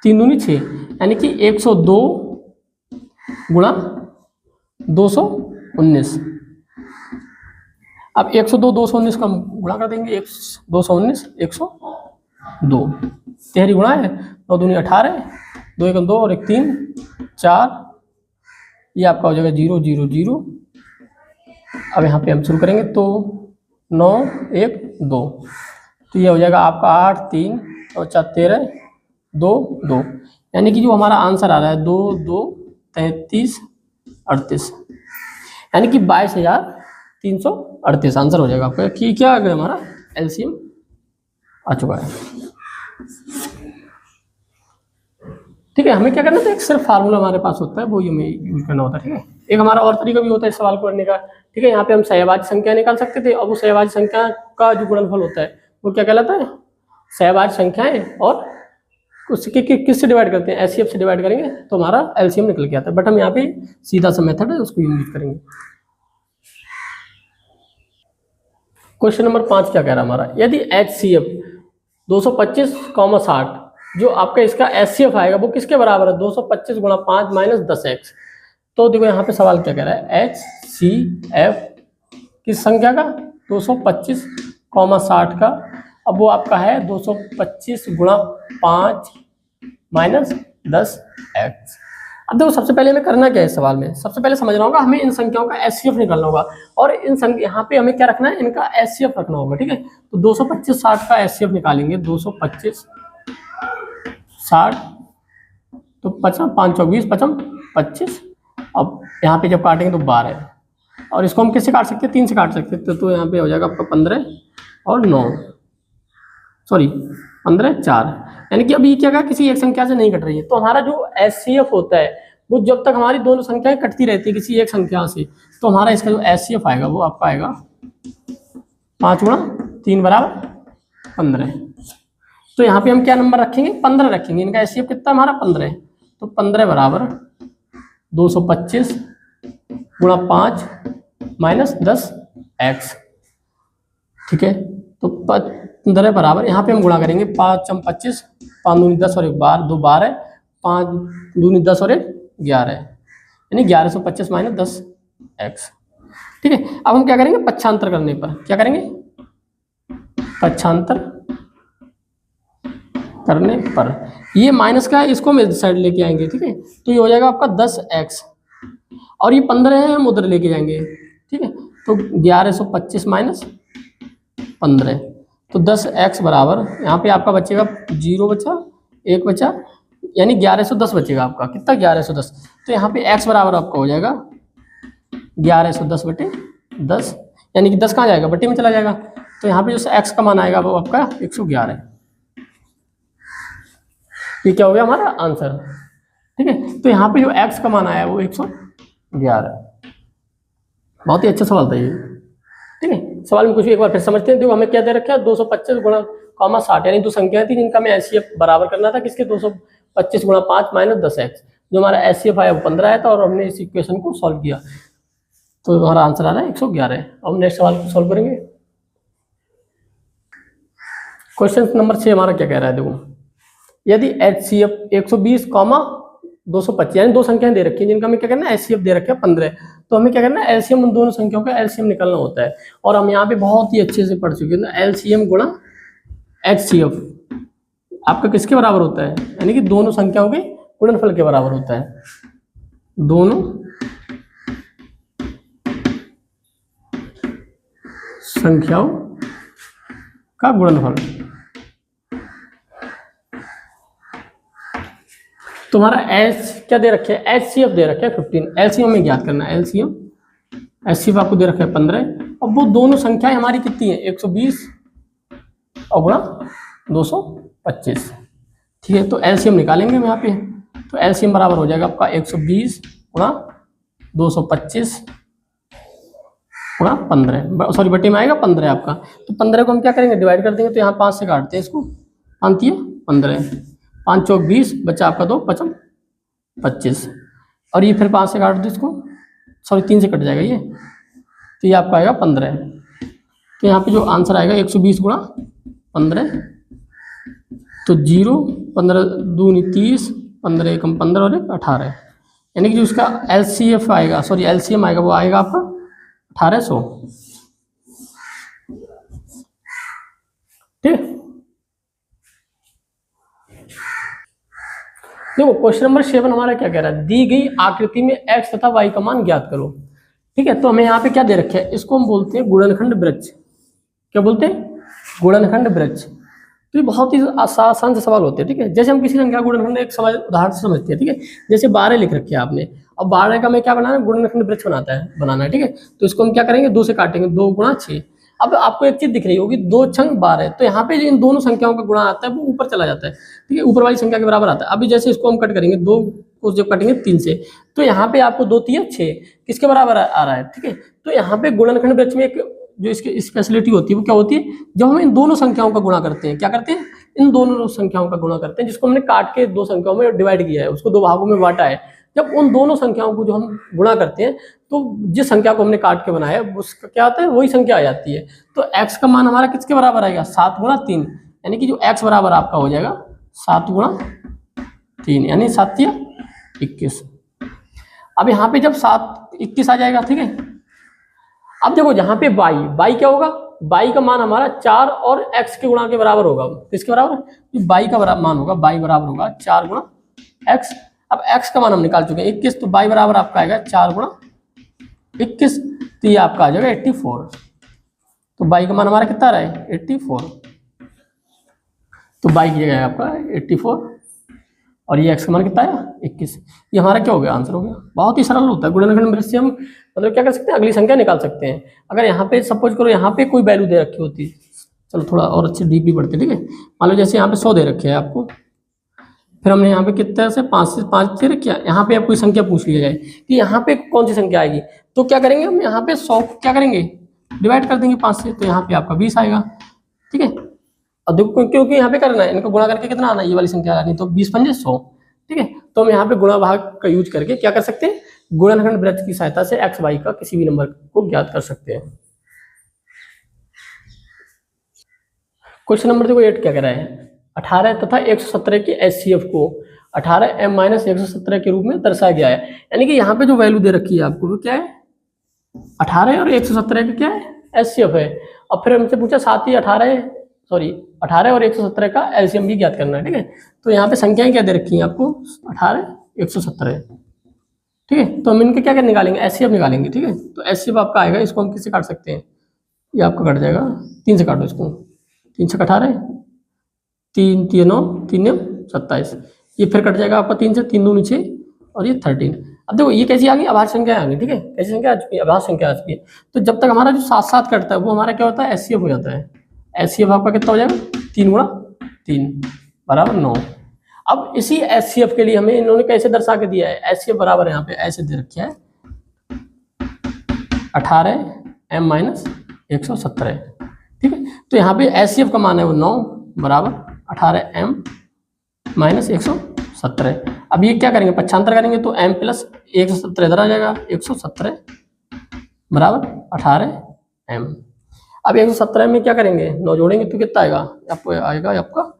3 दूनी 6, यानी कि 102 गुणा 219। अब 102 219 का गुणा कर देंगे, 219 102, 13 गुणा है, 9 दूनी 18, 2 एकम 2 और 1 3 4, ये आपका हो जाएगा 0 0 0। अब यहाँ पे हम शुरू करेंगे तो 9 1 2, तो ये हो जाएगा आपका 8 3 और 4 13 2 2, यानी कि जो हमारा आंसर आ रहा है 2 2 33 38, यानी कि 22,338 आंसर हो जाएगा आपका। क्या आ गया हमारा एलसीएम आ चुका है। ठीक है, हमें क्या करना था, एक सिर्फ फार्मूला हमारे पास होता है, वो हमें यूज करना होता है। ठीक है, एक हमारा और तरीका भी होता है इस सवाल को करने का। ठीक है, यहाँ पे हम सहभाज्य संख्या निकाल सकते थे, और वो सहभाज्य संख्या का जो गुणनफल होता है वो क्या कहलाता है, सहभाज्य संख्याएं, और उसके किससे डिवाइड करते हैं, एचसीएफ से डिवाइड करेंगे तो हमारा एलसीएम निकल के आता है। बट हम यहाँ पे सीधा सा मेथड है उसको यूज करेंगे। क्वेश्चन नंबर 5 क्या कह रहा है हमारा, यदि एचसीएफ 225,60 जो आपका इसका एचसीएफ आएगा वो किसके बराबर है, 225 गुणा 5 माइनस 10x। तो देखो यहाँ पे सवाल क्या कह रहा है, एचसीएफ किस संख्या का, 225,60 का। अब वो आपका है 225 गुणा 5 माइनस 10x। अब देखो सबसे पहले हमें करना क्या है इस सवाल में, सबसे पहले समझना होगा हमें इन संख्याओं का एचसीएफ निकालना होगा, और इन संख्या यहाँ पे हमें क्या रखना है, इनका एचसीएफ रखना होगा। ठीक है, तो 225,60 का एचसीएफ निकालेंगे, 225,60 तो 5 5 24 55 25। अब यहाँ पे जब काटेंगे तो 12, और इसको हम किससे काट सकते हैं, 3 से काट सकते हैं। तो यहाँ पे हो जाएगा आपका 15 और 9, सॉरी 15 4, यानी कि अभी क्या कहा, किसी एक संख्या से नहीं कट रही है। तो हमारा जो एचसीएफ होता है वो जब तक हमारी दोनों संख्याएं कटती रहती है किसी एक संख्या से, तो हमारा इसका जो एचसीएफ आएगा वो आपका आएगा 5 गुणा 3 बराबर 15। तो यहाँ पे हम क्या नंबर रखेंगे, 15 रखेंगे। इनका एचसीएफ कितना हमारा 15 है, तो 15 बराबर 225 गुणा 5 माइनस 10x। ठीक है, तो 15 बराबर यहाँ पे हम गुणा करेंगे, 5 × 25, 5 दूनी 10 और 1 12, 2 12, 5 दूनी 10 और 1 11, यानी 1125 माइनस 10x। ठीक है, अब हम क्या करेंगे, पक्षांतर करने पर क्या करेंगे, पक्षांतर करने पर ये माइनस का है, इसको हम इस साइड लेके आएंगे। ठीक है, तो ये हो जाएगा आपका 10x, और ये 15 है हम उधर लेके जाएंगे। ठीक है, तो 1125 माइनस 15, तो 10x बराबर यहाँ पे आपका बचेगा 0 बचा 1 बचा, यानी 1110 बचेगा आपका, कितना 1110। तो यहाँ पे x बराबर आपका हो जाएगा 1110 बटे 10, यानी कि 10 कहाँ जाएगा, बटे में चला जाएगा। तो यहाँ पे जो x का मान आएगा वो आपका 111। ये क्या हो गया हमारा आंसर। ठीक है, तो यहाँ पे जो x का मान आया वो 111। बहुत ही अच्छा सवाल था ये। ठीक है, सवाल में कुछ भी एक बार फिर समझते हैं। देखो हमें क्या दे रखा है, 225 गुणा 60, यानी दो संख्याएं थी जिनका हमें एचसीएफ बराबर करना था किसके, 225 गुणा 5 माइनस 10x। जो हमारा एचसीएफ आया वो 15 आया था, और हमने इस इक्वेशन को सॉल्व किया, तो हमारा आंसर आ रहा है 111। अब नेक्स्ट सवाल को सॉल्व करेंगे। क्वेश्चन नंबर 6 हमारा क्या कह रहा है, देखो यदि एचसीएफ 120, 225, यानी दो संख्याएं दे रखी हैं जिनका हमें क्या करना है, एचसीएफ दे रखा है 15, तो हमें क्या करना है, एलसीएम उन दोनों संख्याओं का एलसीएम निकालना होता है। और हम यहाँ पे बहुत ही अच्छे से पढ़ चुके हैं, एलसीएम गुणा एचसीएफ आपका किसके बराबर होता है, यानी कि दोनों संख्याओं के गुणनफल के बराबर होता है, दोनों संख्याओं का गुणनफल। तुम्हारा एच क्या दे रखे है, एचसीएफ दे रखे है 15, एलसीएम में ज्ञात करना है, एलसीएम एचसीएफ आपको दे रखा है 15। अब वो दोनों संख्याएं हमारी कितनी है, 120 और गुणा 225। ठीक है, तो एलसीएम निकालेंगे हम यहाँ पे, तो एलसीएम बराबर हो जाएगा आपका 120 गुणा 225 गुणा 15, सॉरी बटे में आएगा 15 आपका। तो 15 को हम क्या करेंगे, डिवाइड कर देंगे, तो यहाँ 5 से काटते हैं इसको, 5 × 15, 5 × 20 बचा आपका 2 5 25, और ये फिर 5 से काट दो इसको, सॉरी 3 से कट जाएगा ये, तो ये आपका आएगा 15। तो यहाँ पे जो आंसर आएगा 120 गुणा 15, तो 0 15 दूनी 30, 15 एकम 15 और 1 18, यानी कि जो उसका एलसीएफ आएगा, सॉरी एलसीएम आएगा वो आएगा आपका 1800। ठीक है, देखो क्वेश्चन नंबर 7 हमारा क्या कह रहा है, दी गई आकृति में x तथा y का मान ज्ञात करो। ठीक है, तो हमें यहाँ पे क्या दे रखे है, इसको हम बोलते हैं गुणनखंड वृक्ष। क्या बोलते हैं, गुणनखंड वृक्ष। तो ये बहुत ही आसान से सवाल होते हैं। ठीक है, जैसे हम किसी संख्या गुणनखंड एक सवाल उदाहरण से समझते हैं। ठीक है, जैसे 12 लिख रखे है आपने, अब 12 का हमें क्या बनाना है, गुणनखंड वृक्ष बनाना है। ठीक है, तो इसको हम क्या करेंगे, 2 से काटेंगे, 2 गुणा 6, अब आपको एक चीज दिख रही होगी, 2 छंग 12 है, तो यहाँ पे इन दोनों संख्याओं का गुणा आता है वो ऊपर चला जाता है, ठीक है, ऊपर वाली संख्या के बराबर आता है। अभी जैसे इसको हम कट करेंगे, 2 को जब कटेंगे 3 से, तो यहाँ पे आपको 2 3 6 किसके बराबर आ रहा है, ठीक है। तो यहाँ पे गुणनखंड वृक्ष में एक जो इसकी स्पेशलिटी होती है वो क्या होती है, जब हम इन दोनों संख्याओं का गुणा करते हैं, क्या करते हैं, इन दोनों संख्याओं का गुणा करते हैं, जिसको हमने काट के 2 संख्याओं में डिवाइड किया है, उसको 2 भागों में बांटा है। जब उन दोनों संख्याओं को जो हम गुणा करते हैं, तो जिस संख्या को हमने काट के बनाया है उसका क्या आता है, वही संख्या आ जाती है। तो x का मान हमारा किसके बराबर आएगा, 7 गुणा 3, यानी कि जो x बराबर आपका हो जाएगा 7 गुणा 3, यानी 7 या 21। अब यहाँ पे जब 7 21 आ जाएगा, ठीक है। अब देखो यहाँ पे y क्या होगा, y का मान हमारा 4 और x के गुणा के बराबर होगा। किसके बराबर, y का मान होगा, y बराबर होगा 4 गुणा x। अब x का मान हम निकाल चुके हैं 21, तो y बराबर आपका आएगा 4 गुणा 21, तो ये आपका आ जाएगा 84। तो y का मान हमारा कितना आ रहा है, 84। तो y की जगह है आपका 84 और ये x का मान कितना आया, 21। ये हमारा क्या हो गया, आंसर हो गया। बहुत ही सरल होता है गुणनखंड वृक्ष से हम मतलब क्या कर सकते हैं, अगली संख्या निकाल सकते हैं। अगर यहाँ पे सपोज करो यहाँ पे कोई वैल्यू दे रखी होती, चलो थोड़ा और अच्छे डीपली पढ़ते, ठीक है। मान लो जैसे यहाँ पे 100 दे रखे है आपको, फिर हमने यहाँ पे कितने से 5 से रखा, यहाँ पे आप कोई संख्या पूछ लिया जाए कि यहाँ पे कौन सी संख्या आएगी, तो क्या करेंगे हम यहाँ पे 100 क्या करेंगे, डिवाइड कर देंगे 5 से, तो यहाँ पे आपका 20 आएगा, ठीक है। और देखो क्योंकि यहाँ पे करना है, इनको गुणा करके कितना आना है, ये वाली संख्या आनी, तो 20 पंजे 100, ठीक है। तो हम यहाँ पे गुणा भाग का यूज करके क्या कर सकते हैं, गुणनखंड वृत्त की सहायता से x y का किसी भी नंबर को ज्ञात कर सकते हैं। क्वेश्चन नंबर देखो 8 क्या कह रहा है, 18 तथा 117 के HCF को 18m-117 के रूप में दर्शाया गया है। यानी कि यहाँ पे जो वैल्यू दे रखी है आपको वो क्या है, 18 और 117 का क्या है, HCF है। और फिर हमसे पूछा साथ ही 18 और 117 का LCM भी ज्ञात करना है, ठीक है। तो यहाँ पे संख्याएं क्या दे रखी हैं आपको, 18 117, ठीक है। तो हम इनके क्या क्या निकालेंगे, HCF निकालेंगे, ठीक है। तो HCF आपका आएगा, इसको हम किससे काट सकते हैं, ये आपका कट जाएगा 3 से, काटो इसको, 3 से 18, 3 3 9, 3 9 27, ये फिर कट जाएगा आपका 3 से, 3 2 6 और ये 13। अब देखो ये कैसी आ गई, अभाज्य संख्या आ गई, ठीक है। कैसी संख्या आ चुकी है, अभाज्य संख्या आ चुकी है। तो जब तक हमारा जो साथ साथ कटता है वो हमारा क्या होता है, HCF हो जाता है। HCF आपका कितना हो जाएगा, 3 गुणा 3 बराबर 9। अब इसी HCF के लिए हमें इन्होंने कैसे दर्शा के दिया है, HCF बराबर यहाँ पे ऐसे दे रखा है 18m-117, ठीक है। तो यहाँ पे HCF का मान है वो 9 बराबर 18m-117। अब ये क्या करेंगे, पक्षांतर करेंगे, तो m प्लस 117 इधर आ जाएगा, 117 बराबर 18m। अब 117 में क्या करेंगे, 9 जोड़ेंगे तो कितना आएगा, आपको आएगा आपका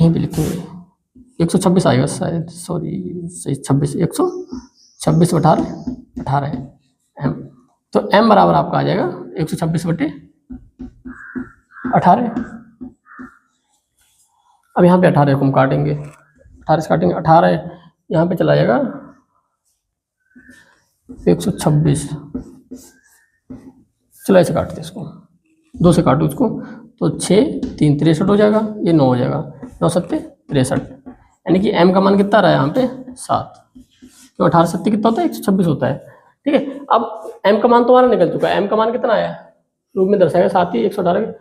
यहीं पे लिखेंगे 126 आएगा शायद, सॉरी 26, 126 18 m। तो m बराबर आपका आ जाएगा 126/18। अब यहाँ पे 18 को हम काटेंगे, 18 से काटेंगे, 18 यहाँ पे चला जाएगा 126, चलो ऐसे काटते हैं इसको, 2 से काटो इसको, तो 6 3 63 हो जाएगा, ये 9 हो जाएगा, 9 7 63, यानी कि m का मान कितना रहा है यहाँ पे 7, क्यों 18 7 कितना होता है 126 होता है, ठीक है। अब m का मान तुम्हारा निकल चुका है, m का मान कितना आया रूप में दर्शाएगा 7 ही 118,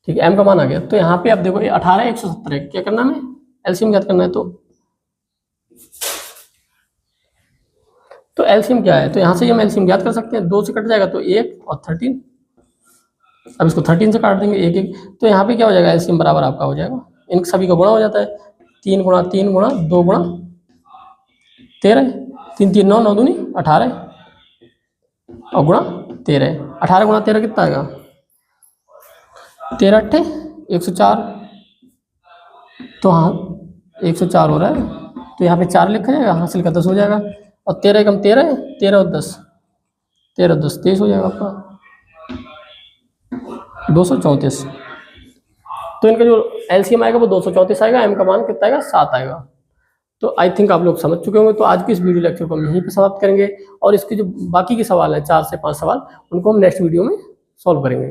ठीक है। m का मान आ गया, तो यहाँ पे आप देखो 18 117 क्या करना है, एलसीएम ज्ञात करना है। तो एलसीएम क्या है, तो यहाँ से हम एलसीएम ज्ञात कर सकते हैं, 2 से कट जाएगा तो 1 और 13, अब इसको 13 से काट देंगे 1 1, तो यहाँ पे क्या हो जाएगा, एलसीएम बराबर आपका हो जाएगा, इन सभी का गुणा हो जाता है, 3 गुणा 3 गुणा 2 गुणा 13, 3 3 9 9 दूनी 18 और गुणा 13, 18 गुणा 13 कितना आएगा, 13 8 104, तो हाँ 104 हो रहा है, तो यहाँ पे 4 लिखा जाएगा, हासिल का 10 हो जाएगा, और 13 कम 13 है, 13 और 10 23 हो जाएगा आपका 234। तो इनका जो एलसीएम आएगा वो 234 आएगा, एम का मान कितना आएगा 7 आएगा। तो आई थिंक आप लोग समझ चुके होंगे। तो आज की इस वीडियो लेक्चर को हम यहीं पर समाप्त करेंगे, और इसके जो बाकी के सवाल हैं 4 से 5 सवाल, उनको हम नेक्स्ट वीडियो में सॉल्व करेंगे।